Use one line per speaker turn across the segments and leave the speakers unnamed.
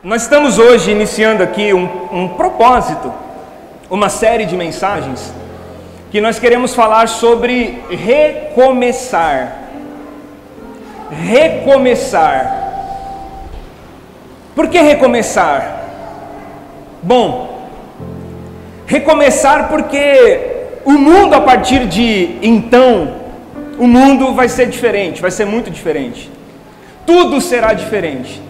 Nós estamos hoje iniciando aqui um propósito, uma série de mensagens, que nós queremos falar sobre recomeçar. Recomeçar. Por que recomeçar? Bom, recomeçar porque o mundo a partir de então, o mundo vai ser diferente, vai ser muito diferente. Tudo será diferente.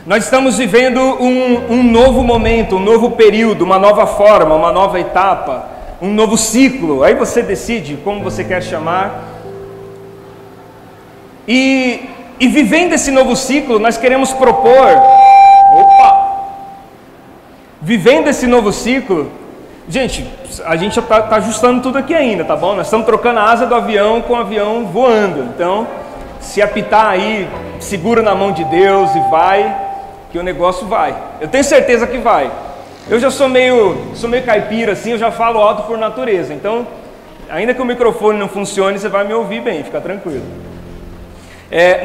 Nós estamos vivendo um novo momento, um novo período, uma nova forma, uma nova etapa, um novo ciclo. Aí você decide como você quer chamar. E vivendo esse novo ciclo, nós queremos propor... Vivendo esse novo ciclo... Gente, a gente está ajustando tudo aqui ainda, tá bom? Nós estamos trocando a asa do avião com o avião voando. Então, se apitar aí, segura na mão de Deus e vai... que o negócio vai. Eu tenho certeza que vai. Eu já sou meio caipira assim, eu já falo alto por natureza. Então, ainda que o microfone não funcione, você vai me ouvir bem, fica tranquilo.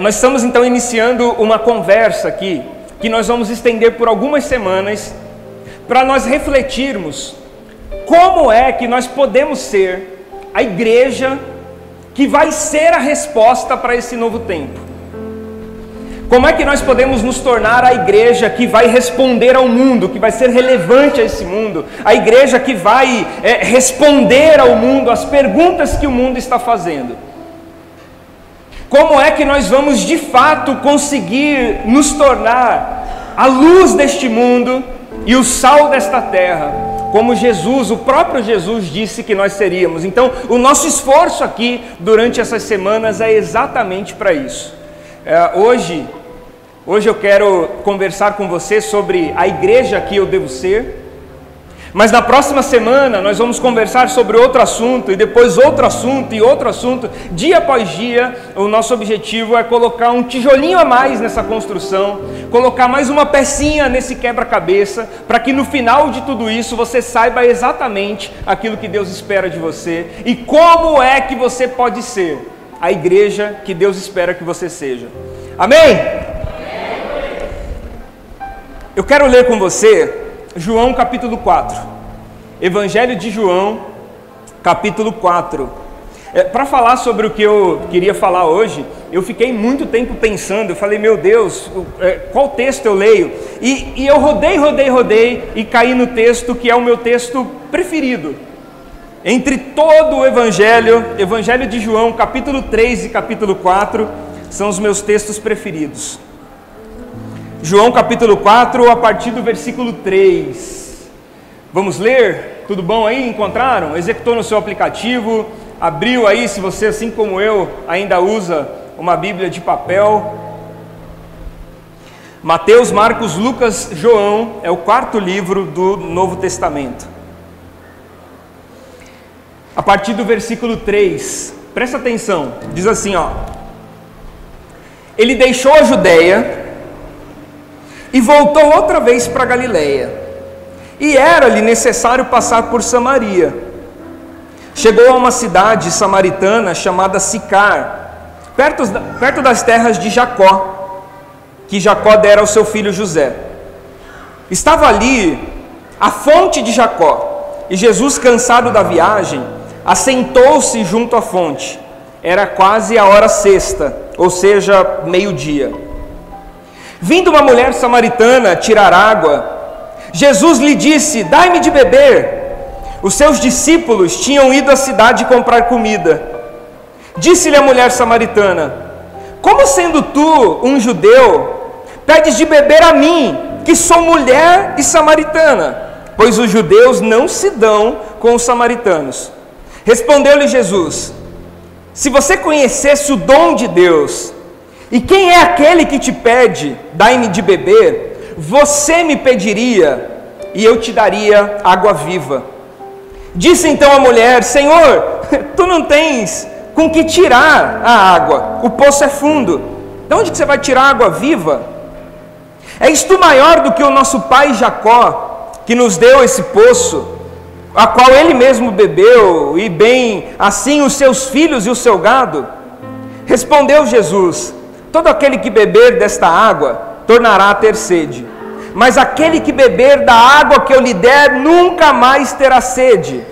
Nós estamos então iniciando uma conversa aqui, que nós vamos estender por algumas semanas, para nós refletirmos como é que nós podemos ser a igreja que vai ser a resposta para esse novo tempo. Como é que nós podemos nos tornar a igreja que vai responder ao mundo, que vai ser relevante a esse mundo, a igreja que vai responder ao mundo as perguntas que o mundo está fazendo? Como é que nós vamos de fato conseguir nos tornar a luz deste mundo e o sal desta terra, como Jesus, o próprio Jesus disse que nós seríamos? Então, o nosso esforço aqui durante essas semanas é exatamente para isso. Hoje eu quero conversar com você sobre a igreja que eu devo ser, mas na próxima semana nós vamos conversar sobre outro assunto, e depois outro assunto e outro assunto. Dia após dia, o nosso objetivo é colocar um tijolinho a mais nessa construção, colocar mais uma pecinha nesse quebra-cabeça, para que no final de tudo isso você saiba exatamente aquilo que Deus espera de você, e como é que você pode ser a igreja que Deus espera que você seja. Amém? Eu quero ler com você João capítulo 4, Evangelho de João capítulo 4. Para falar sobre o que eu queria falar hoje, eu fiquei muito tempo pensando, eu falei, meu Deus, qual texto eu leio? E eu rodei e caí no texto que é o meu texto preferido. Entre todo o Evangelho de João, capítulo 3 e capítulo 4, são os meus textos preferidos. João capítulo 4, a partir do versículo 3. Vamos ler? Tudo bom aí? Encontraram? Executou no seu aplicativo? Abriu aí, se você, assim como eu, ainda usa uma Bíblia de papel? Mateus, Marcos, Lucas, João, é o quarto livro do Novo Testamento. A partir do versículo 3, presta atenção, diz assim, ó: Ele deixou a Judeia e voltou outra vez para Galileia, e era-lhe necessário passar por Samaria. Chegou a uma cidade samaritana chamada Sicar, perto das terras de Jacó, que Jacó dera ao seu filho José. Estava ali a fonte de Jacó, e Jesus, cansado da viagem, assentou-se junto à fonte. Era quase a hora sexta, ou seja, meio-dia. Vindo uma mulher samaritana tirar água, Jesus lhe disse: Dai-me de beber. Os seus discípulos tinham ido à cidade comprar comida. Disse-lhe a mulher samaritana: Como sendo tu um judeu, pedes de beber a mim, que sou mulher e samaritana? Pois os judeus não se dão com os samaritanos. Respondeu-lhe Jesus: Se você conhecesse o dom de Deus, e quem é aquele que te pede, dai-me de beber, você me pediria, e eu te daria água viva. Disse então a mulher: Senhor, tu não tens com que tirar a água, o poço é fundo, de onde que você vai tirar água viva? És tu maior do que o nosso pai Jacó, que nos deu esse poço, a qual ele mesmo bebeu, e bem assim os seus filhos e o seu gado? Respondeu Jesus: Todo aquele que beber desta água tornará a ter sede, mas aquele que beber da água que eu lhe der nunca mais terá sede.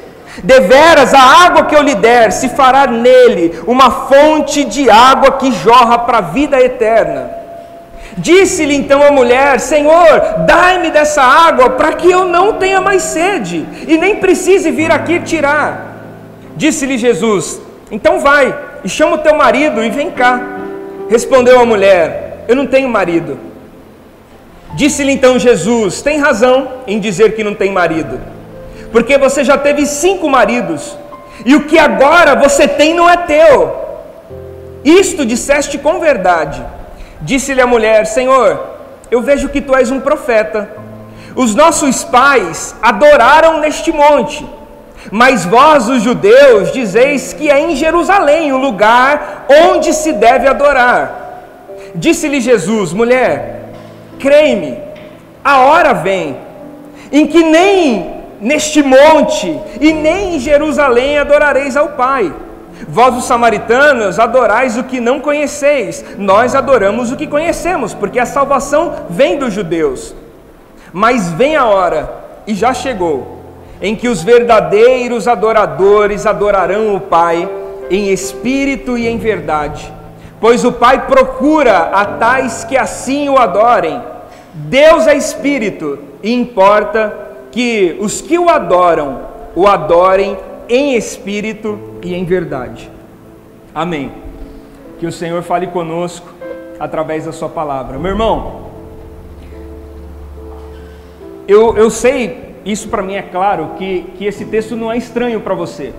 Deveras, a água que eu lhe der se fará nele uma fonte de água que jorra para a vida eterna. Disse-lhe então a mulher: Senhor, dai-me dessa água para que eu não tenha mais sede e nem precise vir aqui tirar. Disse-lhe Jesus: então vai e chama o teu marido e vem cá. Respondeu a mulher: eu não tenho marido. Disse-lhe então Jesus: tem razão em dizer que não tem marido, porque você já teve 5 maridos, e o que agora você tem não é teu. Isto disseste com verdade. Disse-lhe a mulher: Senhor, eu vejo que tu és um profeta. Os nossos pais adoraram neste monte, mas vós, os judeus, dizeis que é em Jerusalém o lugar onde se deve adorar. Disse-lhe Jesus: mulher, crê-me, a hora vem em que nem neste monte e nem em Jerusalém adorareis ao Pai. Vós, os samaritanos, adorais o que não conheceis, nós adoramos o que conhecemos, porque a salvação vem dos judeus. Mas vem a hora, e já chegou, em que os verdadeiros adoradores adorarão o Pai em espírito e em verdade, pois o Pai procura a tais que assim o adorem. Deus é espírito, e importa que os que o adorem em espírito e em verdade. Amém. Que o Senhor fale conosco através da sua palavra. Meu irmão, eu sei, isso para mim é claro, que esse texto não é estranho para você.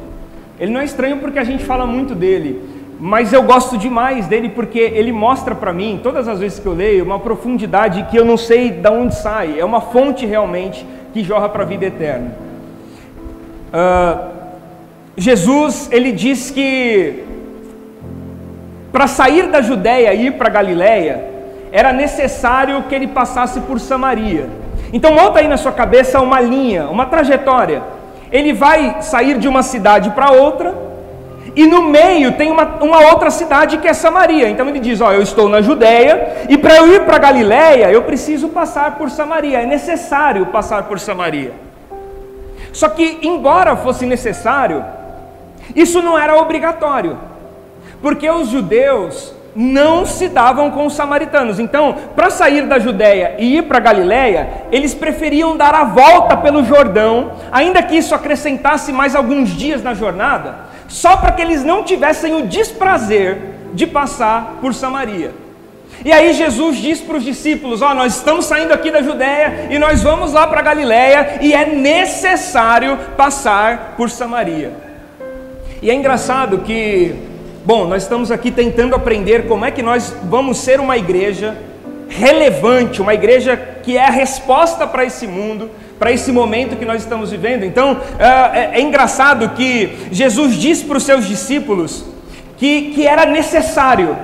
Ele não é estranho porque a gente fala muito dele, mas eu gosto demais dele porque ele mostra para mim, todas as vezes que eu leio, uma profundidade que eu não sei de onde sai. É uma fonte realmente que jorra para a vida eterna. Jesus, ele diz que para sair da Judéia e ir para Galiléia, era necessário que ele passasse por Samaria. Então monta aí na sua cabeça uma linha, uma trajetória. Ele vai sair de uma cidade para outra, e no meio tem uma outra cidade que é Samaria. Então ele diz: eu estou na Judéia, e para eu ir para Galiléia, eu preciso passar por Samaria, é necessário passar por Samaria. Só que, embora fosse necessário, isso não era obrigatório, porque os judeus não se davam com os samaritanos. Então, para sair da Judéia e ir para Galiléia, eles preferiam dar a volta pelo Jordão, ainda que isso acrescentasse mais alguns dias na jornada, só para que eles não tivessem o desprazer de passar por Samaria. E aí Jesus diz para os discípulos: nós estamos saindo aqui da Judéia e nós vamos lá para Galiléia, e é necessário passar por Samaria. E é engraçado que, nós estamos aqui tentando aprender como é que nós vamos ser uma igreja relevante, uma igreja que é a resposta para esse mundo, para esse momento que nós estamos vivendo. Então, é engraçado que Jesus diz para os seus discípulos que era necessário.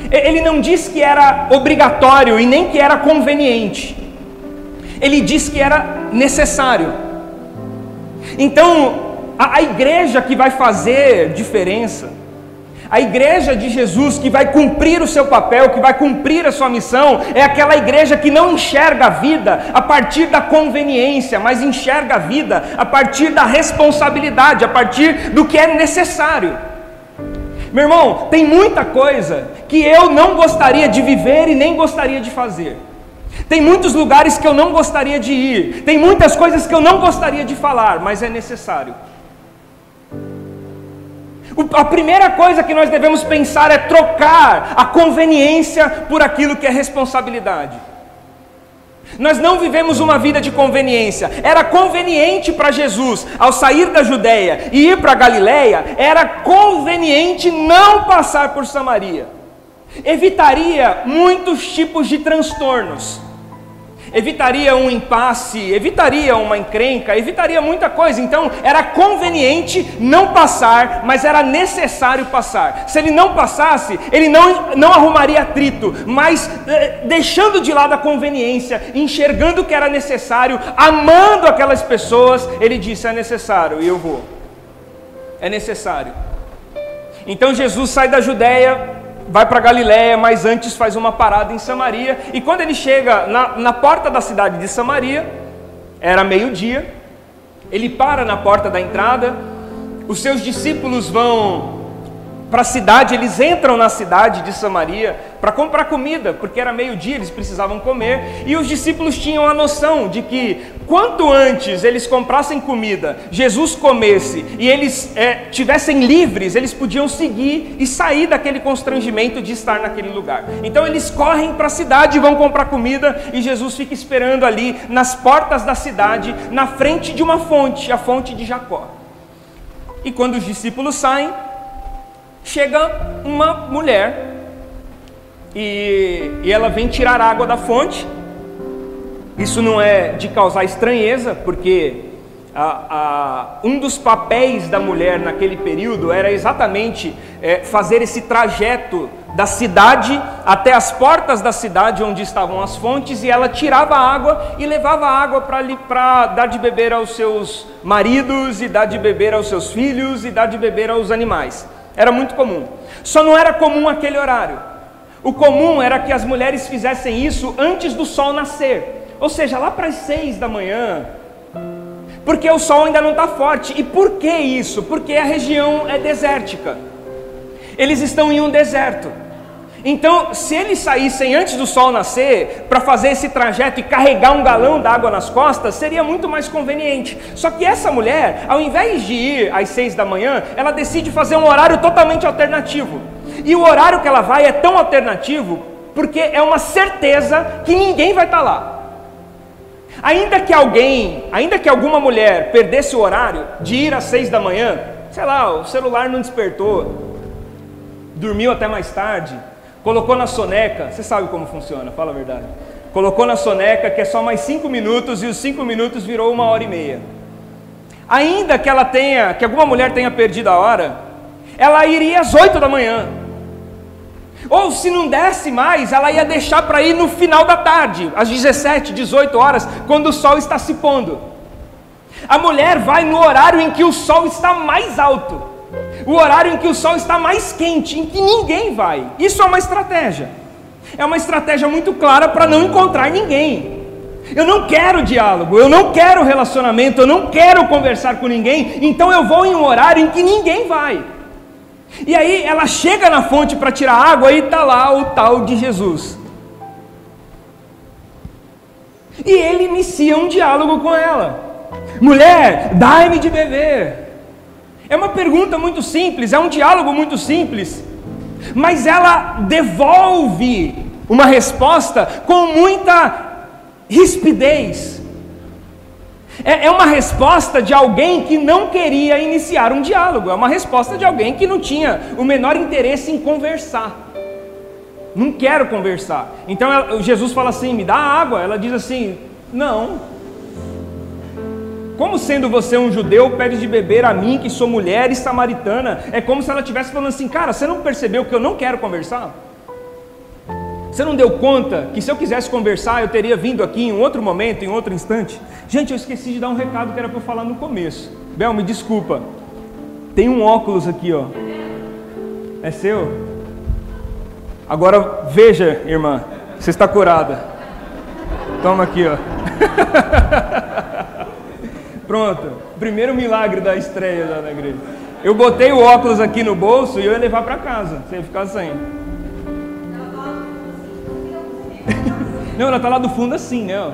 Ele não diz que era obrigatório e nem que era conveniente. Ele diz que era necessário. Então, a igreja que vai fazer diferença, a igreja de Jesus que vai cumprir o seu papel, que vai cumprir a sua missão, é aquela igreja que não enxerga a vida a partir da conveniência, mas enxerga a vida a partir da responsabilidade, a partir do que é necessário. Meu irmão, tem muita coisa que eu não gostaria de viver e nem gostaria de fazer. Tem muitos lugares que eu não gostaria de ir, tem muitas coisas que eu não gostaria de falar, mas é necessário. A primeira coisa que nós devemos pensar é trocar a conveniência por aquilo que é responsabilidade. Nós não vivemos uma vida de conveniência. Era conveniente para Jesus, ao sair da Judéia e ir para Galiléia, era conveniente não passar por Samaria. Evitaria muitos tipos de transtornos. Evitaria um impasse, evitaria uma encrenca, evitaria muita coisa. Então era conveniente não passar, mas era necessário passar. Se ele não passasse, ele não arrumaria atrito, mas deixando de lado a conveniência, enxergando que era necessário, amando aquelas pessoas, ele disse: é necessário e eu vou. É necessário. Então Jesus sai da Judéia, vai para Galiléia, mas antes faz uma parada em Samaria. E quando ele chega na porta da cidade de Samaria, era meio-dia, ele para na porta da entrada, os seus discípulos vão para a cidade, eles entram na cidade de Samaria para comprar comida, porque era meio-dia, eles precisavam comer, e os discípulos tinham a noção de que quanto antes eles comprassem comida, Jesus comesse e eles tivessem livres, eles podiam seguir e sair daquele constrangimento de estar naquele lugar. Então eles correm para a cidade e vão comprar comida, e Jesus fica esperando ali nas portas da cidade, na frente de uma fonte, a fonte de Jacó. E quando os discípulos saem, chega uma mulher e ela vem tirar água da fonte. Isso não é de causar estranheza, porque um dos papéis da mulher naquele período era exatamente fazer esse trajeto da cidade até as portas da cidade onde estavam as fontes, e ela tirava a água e levava a água para dar de beber aos seus maridos, e dar de beber aos seus filhos, e dar de beber aos animais. Era muito comum. Só não era comum aquele horário. O comum era que as mulheres fizessem isso antes do sol nascer, ou seja, lá para as 6 da manhã, porque o sol ainda não está forte. E por que isso? Porque a região é desértica, eles estão em um deserto. Então, se eles saíssem antes do sol nascer para fazer esse trajeto e carregar um galão d'água nas costas, seria muito mais conveniente. Só que essa mulher, ao invés de ir às 6 da manhã, ela decide fazer um horário totalmente alternativo. E o horário que ela vai é tão alternativo porque é uma certeza que ninguém vai estar lá. Ainda que alguma mulher perdesse o horário de ir às 6 da manhã, sei lá, o celular não despertou, dormiu até mais tarde, colocou na soneca, você sabe como funciona, fala a verdade. Colocou na soneca que é só mais 5 minutos, e os 5 minutos virou 1h30. Ainda que que alguma mulher tenha perdido a hora, ela iria às 8 da manhã. Ou se não desse mais, ela ia deixar para ir no final da tarde, às 17, 18 horas, quando o sol está se pondo. A mulher vai no horário em que o sol está mais alto, o horário em que o sol está mais quente, em que ninguém vai. Isso é uma estratégia. É uma estratégia muito clara para não encontrar ninguém. Eu não quero diálogo, eu não quero relacionamento, eu não quero conversar com ninguém, então eu vou em um horário em que ninguém vai. E aí ela chega na fonte para tirar água e está lá o tal de Jesus. E ele inicia um diálogo com ela. Mulher, dai-me de beber. É uma pergunta muito simples, é um diálogo muito simples, mas ela devolve uma resposta com muita rispidez. É uma resposta de alguém que não queria iniciar um diálogo, é uma resposta de alguém que não tinha o menor interesse em conversar. Não quero conversar. Então Jesus fala assim, me dá água. Ela diz assim, não. Como sendo você um judeu, pede de beber a mim, que sou mulher e samaritana? É como se ela estivesse falando assim, cara, você não percebeu que eu não quero conversar? Você não deu conta que se eu quisesse conversar, eu teria vindo aqui em um outro momento, em outro instante? Gente, eu esqueci de dar um recado que era para eu falar no começo. Bel, me desculpa. Tem um óculos aqui, ó. É seu? Agora veja, irmã, você está curada. Toma aqui, ó. Pronto, primeiro milagre da estreia lá na igreja. Eu botei o óculos aqui no bolso e eu ia levar para casa, você ia ficar sem. Não, ela tá lá do fundo assim, né? Ó,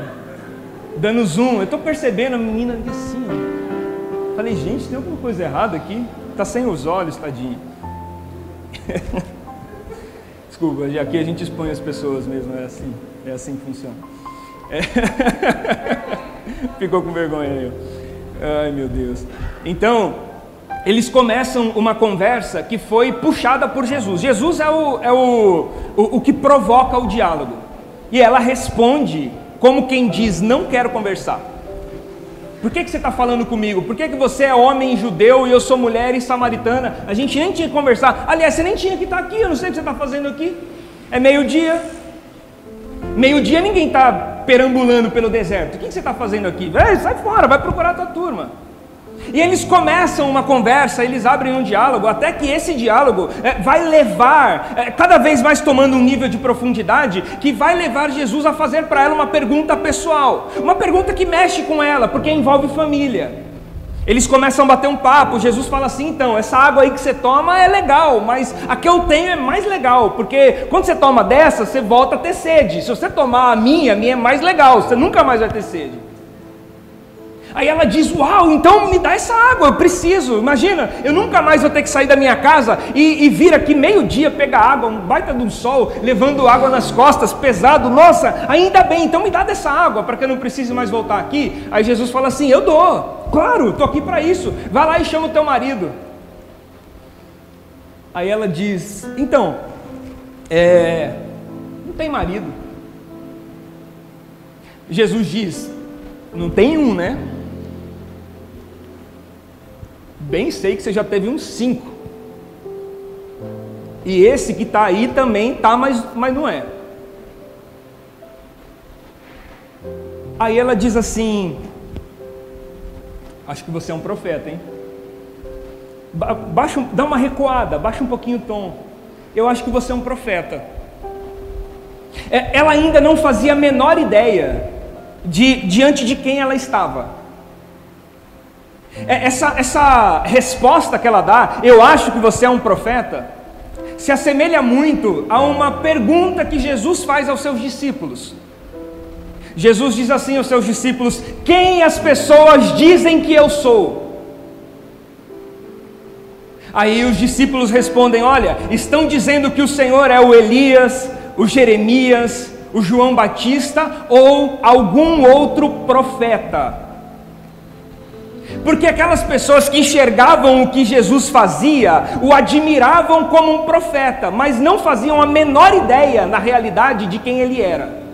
dando zoom. Eu estou percebendo a menina assim. Ó. Falei, gente, tem alguma coisa errada aqui? Tá sem os olhos, tadinha. Desculpa, aqui a gente expõe as pessoas mesmo, é assim que funciona. Ficou com vergonha aí. Ai, meu Deus. Então, eles começam uma conversa que foi puxada por Jesus. Jesus é o que provoca o diálogo. E ela responde como quem diz, não quero conversar. Por que você está falando comigo? Por que você é homem judeu e eu sou mulher e samaritana? A gente nem tinha que conversar. Aliás, você nem tinha que estar aqui, eu não sei o que você está fazendo aqui. É meio-dia. Meio-dia ninguém está perambulando pelo deserto. O que você está fazendo aqui? Sai fora, vai procurar a tua turma. E eles começam uma conversa, eles abrem um diálogo, até que esse diálogo vai levar, cada vez mais tomando um nível de profundidade, que vai levar Jesus a fazer para ela uma pergunta pessoal, uma pergunta que mexe com ela, porque envolve família. Eles começam a bater um papo, Jesus fala assim: então, essa água aí que você toma é legal, mas a que eu tenho é mais legal, porque quando você toma dessa, você volta a ter sede. Se você tomar a minha é mais legal, você nunca mais vai ter sede. Aí ela diz: uau, então me dá essa água, eu preciso. Imagina, eu nunca mais vou ter que sair da minha casa e vir aqui meio-dia pegar água, um baita de um sol, levando água nas costas, pesado. Nossa, ainda bem, então me dá dessa água, para que eu não precise mais voltar aqui. Aí Jesus fala assim: eu dou, claro, estou aqui para isso, vai lá e chama o teu marido. Aí ela diz: então, não tem marido. Jesus diz: não tem um, né? Bem sei que você já teve uns 5. E esse que está aí também está, mas não é. Aí ela diz assim: acho que você é um profeta, hein? Dá uma recuada, baixa um pouquinho o tom. Eu acho que você é um profeta. Ela ainda não fazia a menor ideia diante de quem ela estava. Essa resposta que ela dá, eu acho que você é um profeta, se assemelha muito a uma pergunta que Jesus faz aos seus discípulos. Jesus diz assim aos seus discípulos: quem as pessoas dizem que eu sou? Aí os discípulos respondem: olha, estão dizendo que o Senhor é o Elias, o Jeremias, o João Batista ou algum outro profeta. Porque aquelas pessoas que enxergavam o que Jesus fazia, o admiravam como um profeta, mas não faziam a menor ideia na realidade de quem ele era.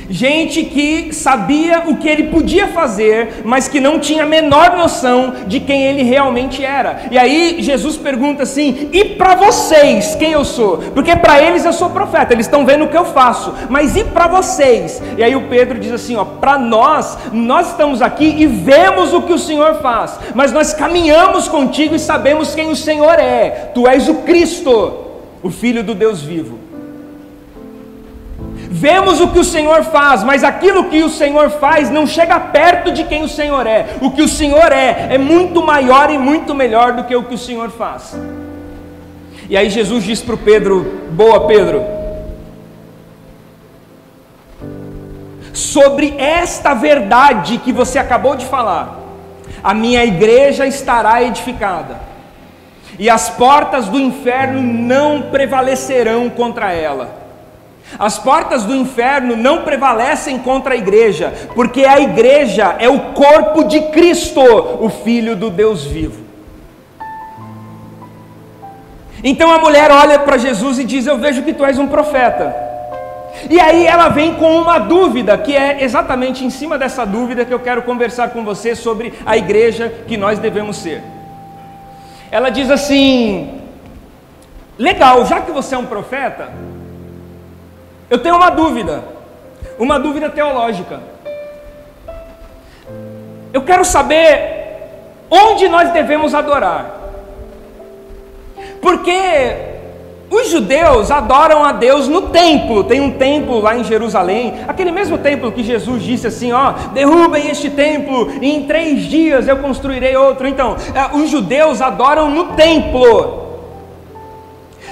Gente que sabia o que ele podia fazer, mas que não tinha a menor noção de quem ele realmente era. E aí Jesus pergunta assim: e para vocês, quem eu sou? Porque para eles eu sou profeta, eles estão vendo o que eu faço, mas e para vocês? E aí o Pedro diz assim: ó, para nós estamos aqui e vemos o que o Senhor faz, mas nós caminhamos contigo e sabemos quem o Senhor é. Tu és o Cristo, o Filho do Deus vivo. Vemos o que o Senhor faz, mas aquilo que o Senhor faz não chega perto de quem o Senhor é. O que o Senhor é muito maior e muito melhor do que o que o Senhor faz. E aí Jesus diz para o Pedro: boa, Pedro, sobre esta verdade que você acabou de falar, a minha igreja estará edificada, e as portas do inferno não prevalecerão contra ela. As portas do inferno não prevalecem contra a igreja, porque a igreja é o corpo de Cristo, o Filho do Deus vivo. Então a mulher olha para Jesus e diz: eu vejo que tu és um profeta. E aí ela vem com uma dúvida, que é exatamente em cima dessa dúvida que eu quero conversar com você sobre a igreja que nós devemos ser. Ela diz assim: legal, já que você é um profeta, eu tenho uma dúvida teológica. Eu quero saber onde nós devemos adorar. Porque os judeus adoram a Deus no templo. Tem um templo lá em Jerusalém, aquele mesmo templo que Jesus disse assim: ó, derrubem este templo e em 3 dias eu construirei outro. Então, os judeus adoram no templo.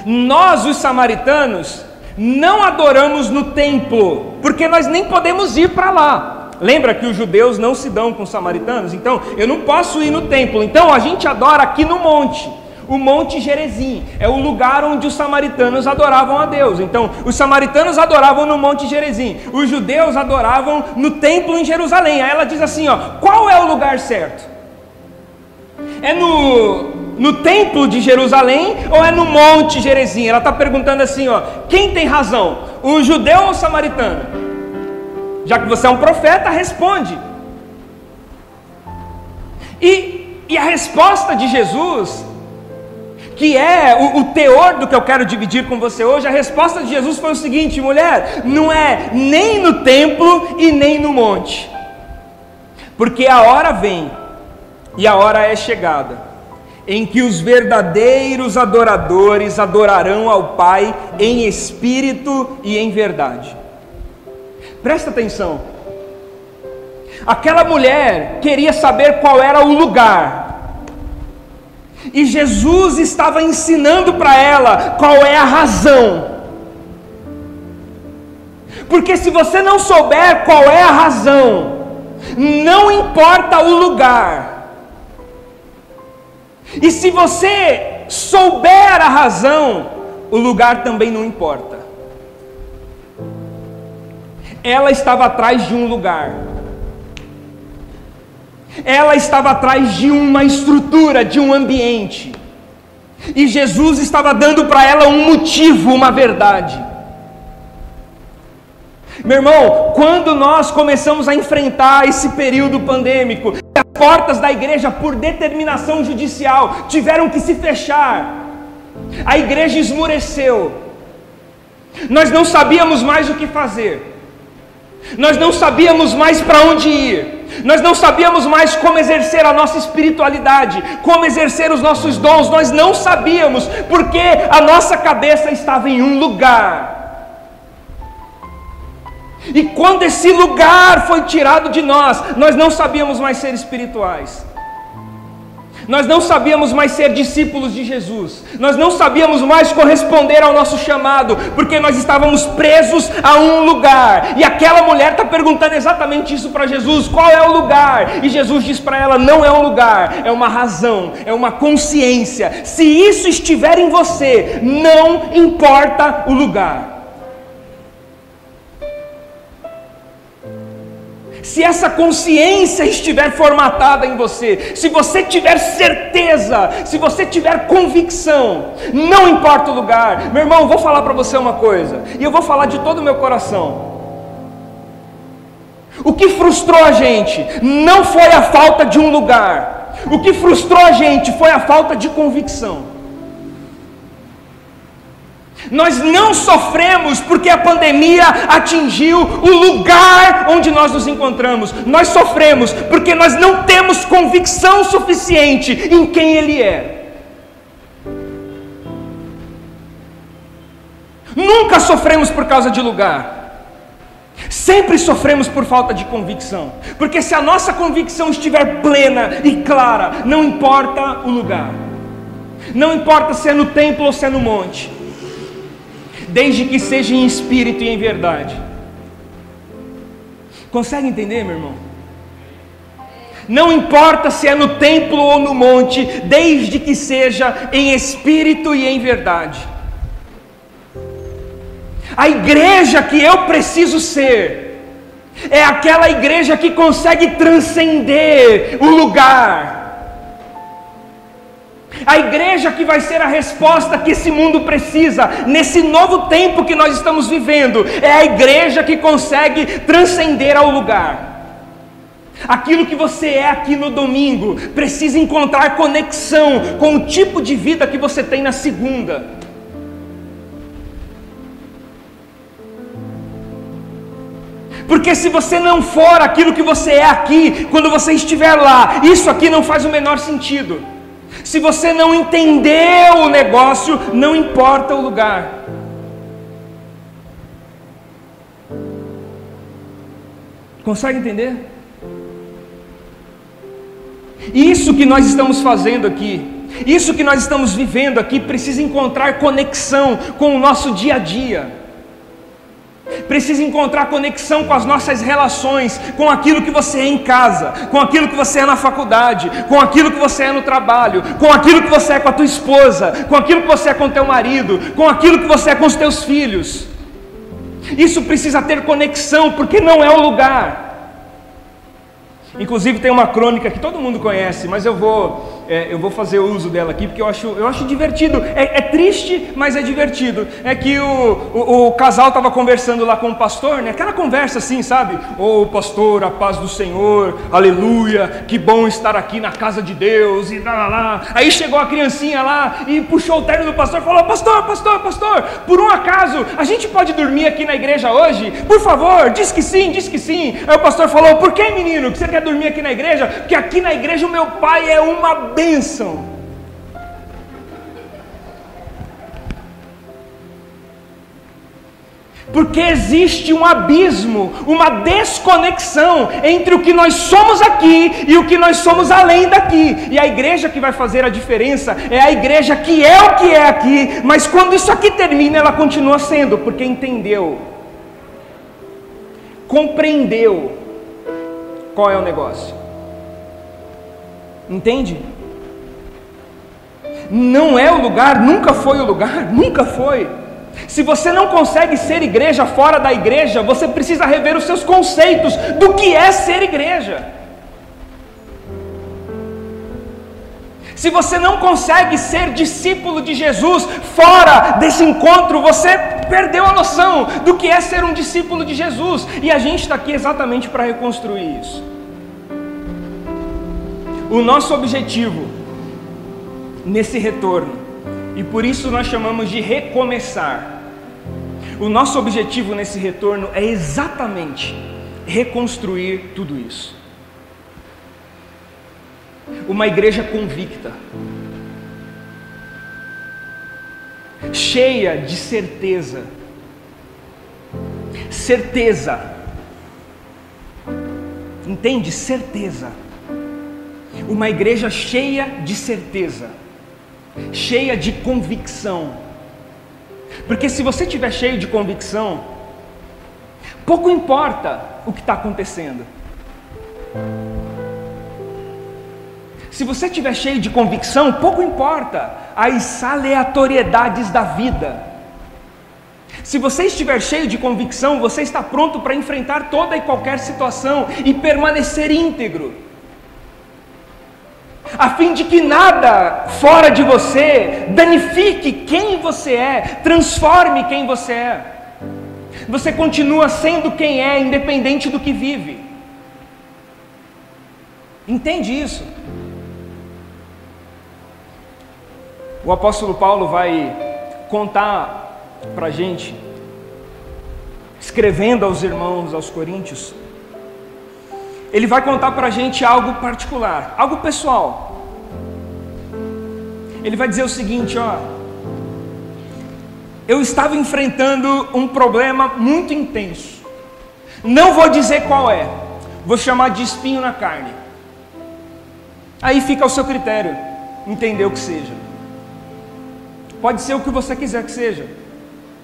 Nós, os samaritanos, não adoramos no templo, porque nós nem podemos ir para lá. Lembra que os judeus não se dão com os samaritanos? Então, eu não posso ir no templo. Então, a gente adora aqui no monte. O Monte Gerizim é o lugar onde os samaritanos adoravam a Deus. Então, os samaritanos adoravam no Monte Gerizim, os judeus adoravam no templo em Jerusalém. Aí ela diz assim, ó, qual é o lugar certo? É no templo de Jerusalém ou é no Monte Gerizim? Ela está perguntando assim, ó, quem tem razão? O judeu ou o samaritano? Já que você é um profeta, responde. E a resposta de Jesus, que é o teor do que eu quero dividir com você hoje, a resposta de Jesus foi o seguinte: mulher, não é nem no templo e nem no monte, porque a hora vem e a hora é chegada, em que os verdadeiros adoradores adorarão ao Pai em espírito e em verdade. Presta atenção. Aquela mulher queria saber qual era o lugar, e Jesus estava ensinando para ela qual é a razão. Porque se você não souber qual é a razão, não importa o lugar. E se você souber a razão, o lugar também não importa. Ela estava atrás de um lugar. Ela estava atrás de uma estrutura, de um ambiente. E Jesus estava dando para ela um motivo, uma verdade. Meu irmão, quando nós começamos a enfrentar esse período pandêmico, as portas da igreja, por determinação judicial, tiveram que se fechar. A igreja esmureceu. Nós não sabíamos mais o que fazer. Nós não sabíamos mais para onde ir. Nós não sabíamos mais como exercer a nossa espiritualidade, como exercer os nossos dons. Nós não sabíamos, porque a nossa cabeça estava em um lugar. E quando esse lugar foi tirado de nós, nós não sabíamos mais ser espirituais. Nós não sabíamos mais ser discípulos de Jesus. Nós não sabíamos mais corresponder ao nosso chamado, porque nós estávamos presos a um lugar. E aquela mulher está perguntando exatamente isso para Jesus: qual é o lugar? E Jesus diz para ela: não é um lugar, é uma razão, é uma consciência. Se isso estiver em você, não importa o lugar. Se essa consciência estiver formatada em você, se você tiver certeza, se você tiver convicção, não importa o lugar. Meu irmão, eu vou falar para você uma coisa, e eu vou falar de todo o meu coração. O que frustrou a gente não foi a falta de um lugar. O que frustrou a gente foi a falta de convicção. Nós não sofremos porque a pandemia atingiu o lugar onde nós nos encontramos. Nós sofremos porque nós não temos convicção suficiente em quem Ele é. Nunca sofremos por causa de lugar. Sempre sofremos por falta de convicção. Porque se a nossa convicção estiver plena e clara, não importa o lugar. Não importa se é no templo ou se é no monte. Desde que seja em espírito e em verdade. Consegue entender, meu irmão? Não importa se é no templo ou no monte, desde que seja em espírito e em verdade. A igreja que eu preciso ser é aquela igreja que consegue transcender o lugar. A igreja que vai ser a resposta que esse mundo precisa, nesse novo tempo que nós estamos vivendo, é a igreja que consegue transcender ao lugar. Aquilo que você é aqui no domingo, precisa encontrar conexão com o tipo de vida que você tem na segunda. Porque se você não for aquilo que você é aqui, quando você estiver lá, isso aqui não faz o menor sentido. Se você não entender o negócio, não importa o lugar. Consegue entender? Isso que nós estamos fazendo aqui, isso que nós estamos vivendo aqui, precisa encontrar conexão com o nosso dia a dia. Precisa encontrar conexão com as nossas relações, com aquilo que você é em casa, com aquilo que você é na faculdade, com aquilo que você é no trabalho, com aquilo que você é com a tua esposa, com aquilo que você é com o teu marido, com aquilo que você é com os teus filhos. Isso precisa ter conexão, porque não é o lugar. Inclusive tem uma crônica que todo mundo conhece, mas eu vou eu vou fazer uso dela aqui porque eu acho divertido. É triste, mas é divertido. É que o casal estava conversando lá com o pastor, né? Aquela conversa assim, sabe? Ô pastor, a paz do Senhor, aleluia, que bom estar aqui na casa de Deus, e lá. Aí chegou a criancinha lá e puxou o terno do pastor e falou: pastor, por um acaso, a gente pode dormir aqui na igreja hoje? Por favor, diz que sim. Aí o pastor falou: por que, menino, que você quer dormir aqui na igreja? Porque aqui na igreja o meu pai é uma bênção. Porque existe um abismo, uma desconexão entre o que nós somos aqui e o que nós somos além daqui. E a igreja que vai fazer a diferença é a igreja que é o que é aqui, mas quando isso aqui termina, ela continua sendo, porque entendeu, compreendeu qual é o negócio. Entende? Não é o lugar, nunca foi o lugar, nunca foi. Se você não consegue ser igreja fora da igreja, você precisa rever os seus conceitos do que é ser igreja. Se você não consegue ser discípulo de Jesus fora desse encontro, você perdeu a noção do que é ser um discípulo de Jesus. E a gente está aqui exatamente para reconstruir isso. O nosso objetivo nesse retorno, e por isso nós chamamos de recomeçar, o nosso objetivo nesse retorno é exatamente reconstruir tudo isso. Uma igreja convicta, cheia de certeza, entende? Certeza. Uma igreja cheia de certeza, cheia de convicção. Porque se você estiver cheio de convicção, pouco importa o que está acontecendo. Se você estiver cheio de convicção, pouco importa as aleatoriedades da vida. Se você estiver cheio de convicção, você está pronto para enfrentar toda e qualquer situação e permanecer íntegro, a fim de que nada fora de você danifique quem você é, transforme quem você é. Você continua sendo quem é, independente do que vive. Entende isso? O apóstolo Paulo vai contar para a gente, escrevendo aos irmãos, aos coríntios, ele vai contar para a gente algo particular, algo pessoal. Ele vai dizer o seguinte: eu estava enfrentando um problema muito intenso, não vou dizer qual é, vou chamar de espinho na carne. Aí fica ao seu critério entender o que seja. Pode ser o que você quiser que seja.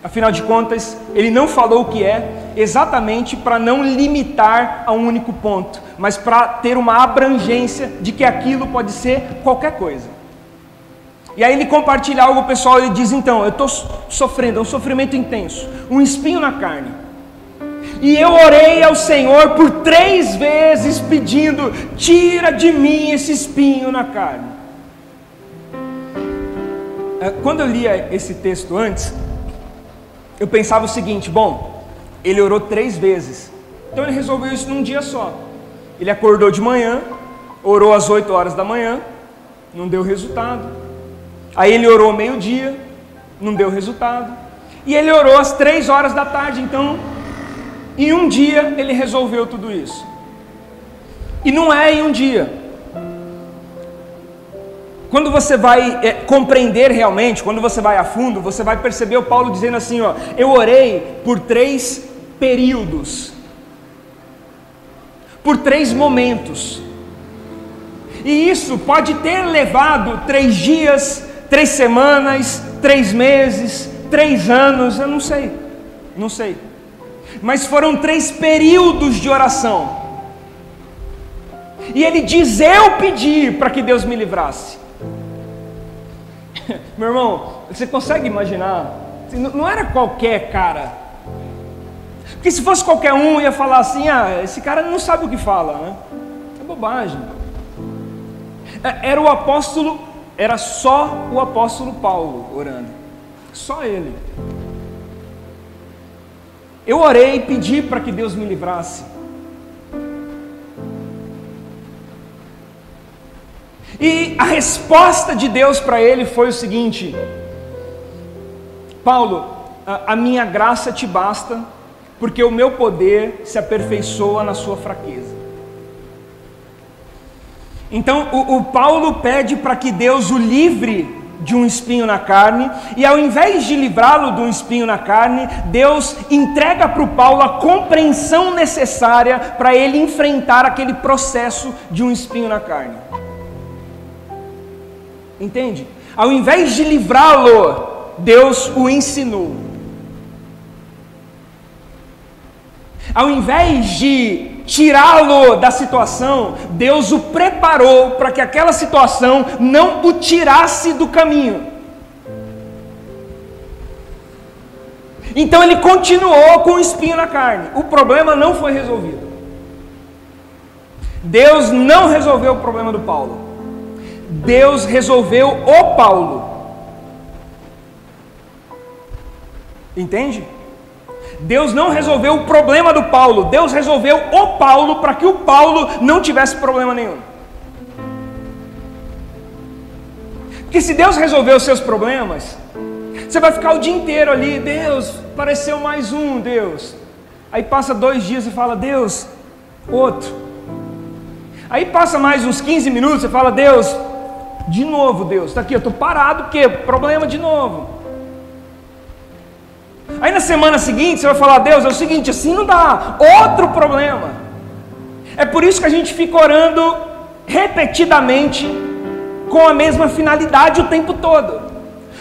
Afinal de contas, ele não falou o que é, exatamente para não limitar a um único ponto, mas para ter uma abrangência de que aquilo pode ser qualquer coisa. E aí ele compartilha algo pessoal, ele diz: então, eu estou sofrendo, é um sofrimento intenso, um espinho na carne. E eu orei ao Senhor por 3 vezes pedindo: tira de mim esse espinho na carne. Quando eu lia esse texto antes, eu pensava o seguinte: bom, ele orou 3 vezes, então ele resolveu isso num dia só. Ele acordou de manhã, orou às 8 horas da manhã, não deu resultado. Aí ele orou ao meio-dia, não deu resultado. E ele orou às 3 horas da tarde, então, em um dia ele resolveu tudo isso. E não é em um dia. Quando você vai compreender realmente, quando você vai a fundo, você vai perceber o Paulo dizendo assim: eu orei por 3 períodos, por 3 momentos, e isso pode ter levado 3 dias, 3 semanas, 3 meses, 3 anos, eu não sei, mas foram 3 períodos de oração, e ele diz: eu pedi para que Deus me livrasse. Meu irmão, você consegue imaginar? Não era qualquer cara, porque se fosse qualquer um, ia falar assim: esse cara não sabe o que fala, né? É bobagem. Era só o apóstolo Paulo orando, só ele. Eu orei e pedi para que Deus me livrasse. E a resposta de Deus para ele foi o seguinte: Paulo, a minha graça te basta, porque o meu poder se aperfeiçoa na sua fraqueza. Então o Paulo pede para que Deus o livre de um espinho na carne, e ao invés de livrá-lo de um espinho na carne, Deus entrega para o Paulo a compreensão necessária para ele enfrentar aquele processo de um espinho na carne. Entende? Ao invés de livrá-lo, Deus o ensinou. Ao invés de tirá-lo da situação, Deus o preparou para que aquela situação não o tirasse do caminho. Então ele continuou com o espinho na carne. O problema não foi resolvido. Deus não resolveu o problema do Paulo. Deus resolveu o Paulo. Entende? Deus não resolveu o problema do Paulo, Deus resolveu o Paulo para que o Paulo não tivesse problema nenhum. Porque se Deus resolver os seus problemas, você vai ficar o dia inteiro ali: Deus, apareceu mais um, Deus. Aí passa 2 dias e fala: Deus, outro. Aí passa mais uns 15 minutos e fala: Deus, de novo, Deus, está aqui, eu estou parado, porque problema de novo. Aí na semana seguinte você vai falar: Deus, é o seguinte, assim não dá, outro problema. É por isso que a gente fica orando repetidamente com a mesma finalidade o tempo todo,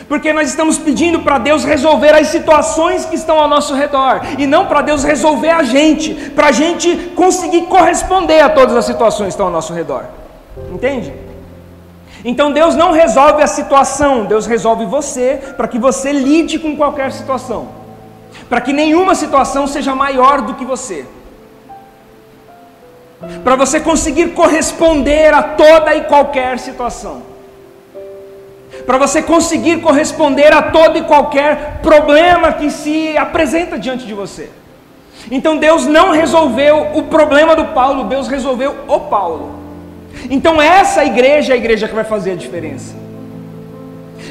porque nós estamos pedindo para Deus resolver as situações que estão ao nosso redor, e não para Deus resolver a gente, para a gente conseguir corresponder a todas as situações que estão ao nosso redor. Entende? Então Deus não resolve a situação, Deus resolve você, para que você lide com qualquer situação, para que nenhuma situação seja maior do que você, para você conseguir corresponder a toda e qualquer situação, para você conseguir corresponder a todo e qualquer problema que se apresenta diante de você. Então Deus não resolveu o problema do Paulo, Deus resolveu o Paulo. Então essa igreja é a igreja que vai fazer a diferença.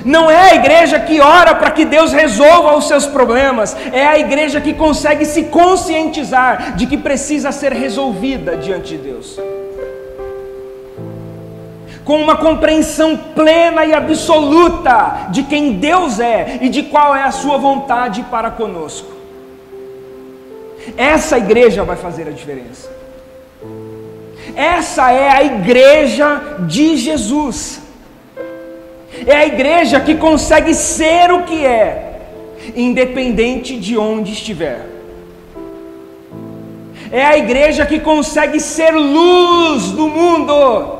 Não é a igreja que ora para que Deus resolva os seus problemas, é a igreja que consegue se conscientizar de que precisa ser resolvida diante de Deus, com uma compreensão plena e absoluta de quem Deus é e de qual é a sua vontade para conosco. Essa igreja vai fazer a diferença. Essa é a igreja de Jesus. É a igreja que consegue ser o que é, independente de onde estiver. É a igreja que consegue ser luz do mundo,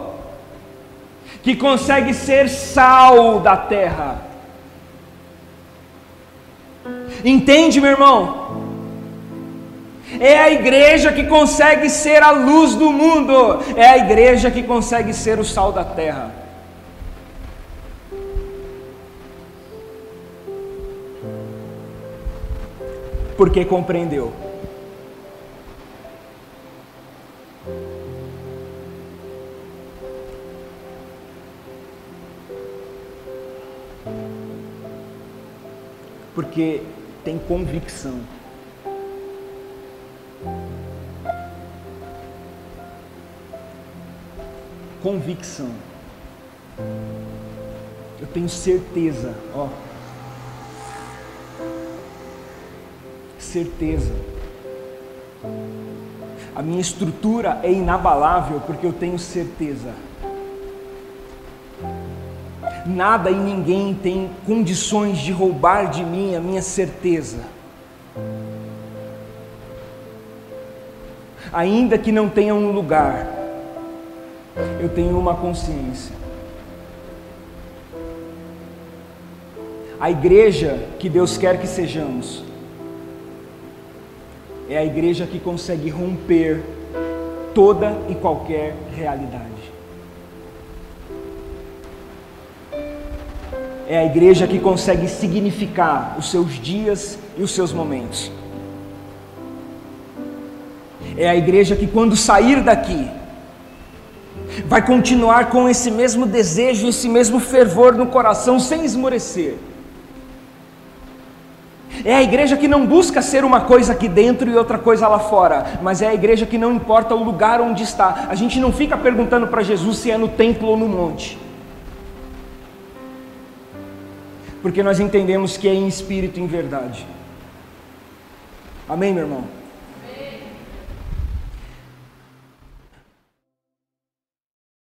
que consegue ser sal da terra. Entende, meu irmão? É a igreja que consegue ser a luz do mundo, é a igreja que consegue ser o sal da terra. Porque compreendeu. Porque tem convicção. Convicção. Eu tenho certeza, ó. Certeza. A minha estrutura é inabalável porque eu tenho certeza. Nada e ninguém tem condições de roubar de mim a minha certeza. Ainda que não tenha um lugar, eu tenho uma consciência. A igreja que Deus quer que sejamos é a igreja que consegue romper toda e qualquer realidade. É a igreja que consegue significar os seus dias e os seus momentos. É a igreja que, quando sair daqui, vai continuar com esse mesmo desejo, esse mesmo fervor no coração, sem esmorecer. É a igreja que não busca ser uma coisa aqui dentro e outra coisa lá fora, mas é a igreja que não importa o lugar onde está. A gente não fica perguntando para Jesus se é no templo ou no monte, porque nós entendemos que é em espírito e em verdade. Amém, meu irmão?